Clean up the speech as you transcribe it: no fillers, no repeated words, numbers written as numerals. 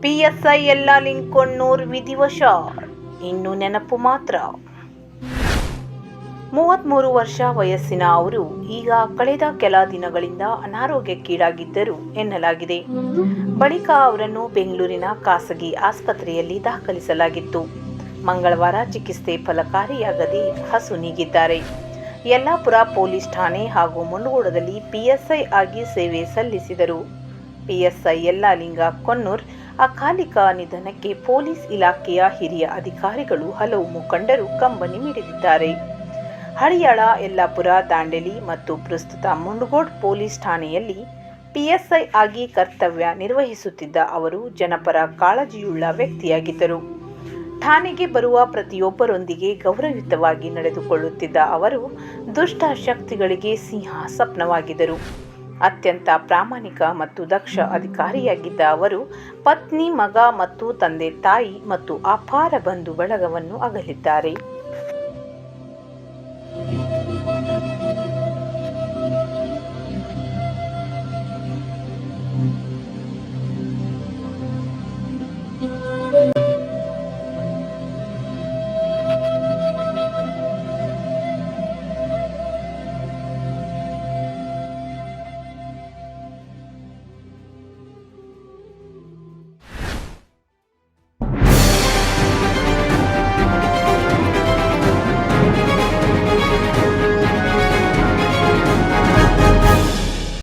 PSI Yallaling Konnur ವಿಧಿವಶ, ಇನ್ನು ನೆನಪು ಮಾತ್ರ. 33 ವರ್ಷ ವಯಸ್ಸಿನ ಅವರು ಈಗ ಕಳೆದ ಕೆಲ ದಿನಗಳಿಂದ ಅನಾರೋಗ್ಯಕ್ಕೀಡಾಗಿದ್ದರು ಎನ್ನಲಾಗಿದೆ. ಬಳಿಕ ಅವರನ್ನು ಬೆಂಗಳೂರಿನ ಖಾಸಗಿ ಆಸ್ಪತ್ರೆಯಲ್ಲಿ ದಾಖಲಿಸಲಾಗಿತ್ತು. ಮಂಗಳವಾರ ಚಿಕಿತ್ಸೆ ಫಲಕಾರಿಯಾಗದೆ ಅಸುನೀಗಿದ್ದಾರೆ. ಯಲ್ಲಾಪುರ ಪೊಲೀಸ್ ಠಾಣೆ ಹಾಗೂ ಮುಂಡಗೋಡದಲ್ಲಿ ಪಿಎಸ್ಐ ಆಗಿ ಸೇವೆ ಸಲ್ಲಿಸಿದರು. ಪಿಎಸ್ಐ ಯಲ್ಲಾಲಿಂಗ ಕೊಣ್ಣೂರ್ ಅಕಾಲಿಕ ನಿಧನಕ್ಕೆ ಪೊಲೀಸ್ ಇಲಾಖೆಯ ಹಿರಿಯ ಅಧಿಕಾರಿಗಳು, ಹಲವು ಮುಖಂಡರು ಕಂಬನಿ ಮಿಡಿದಿದ್ದಾರೆ. ಹಳಿಯಾಳ, ಯಲ್ಲಾಪುರ, ದಾಂಡೇಲಿ ಮತ್ತು ಪ್ರಸ್ತುತ ಮುಂಡಗೋಡ್ ಪೊಲೀಸ್ ಠಾಣೆಯಲ್ಲಿ ಪಿಎಸ್ಐ ಆಗಿ ಕರ್ತವ್ಯ ನಿರ್ವಹಿಸುತ್ತಿದ್ದ ಅವರು ಜನಪರ ಕಾಳಜಿಯುಳ್ಳ ವ್ಯಕ್ತಿಯಾಗಿದ್ದರು. ಠಾಣೆಗೆ ಬರುವ ಪ್ರತಿಯೊಬ್ಬರೊಂದಿಗೆ ಗೌರವಯುತವಾಗಿ ನಡೆದುಕೊಳ್ಳುತ್ತಿದ್ದ ಅವರು ದುಷ್ಟ ಶಕ್ತಿಗಳಿಗೆ ಸಿಂಹ ಸ್ವಪ್ನವಾಗಿದ್ದರು. ಅತ್ಯಂತ ಪ್ರಾಮಾಣಿಕ ಮತ್ತು ದಕ್ಷ ಅಧಿಕಾರಿಯಾಗಿದ್ದ ಅವರು ಪತ್ನಿ, ಮಗ ಮತ್ತು ತಂದೆ ತಾಯಿ ಮತ್ತು ಅಪಾರ ಬಂಧು ಬಳಗವನ್ನು ಅಗಲಿದ್ದಾರೆ.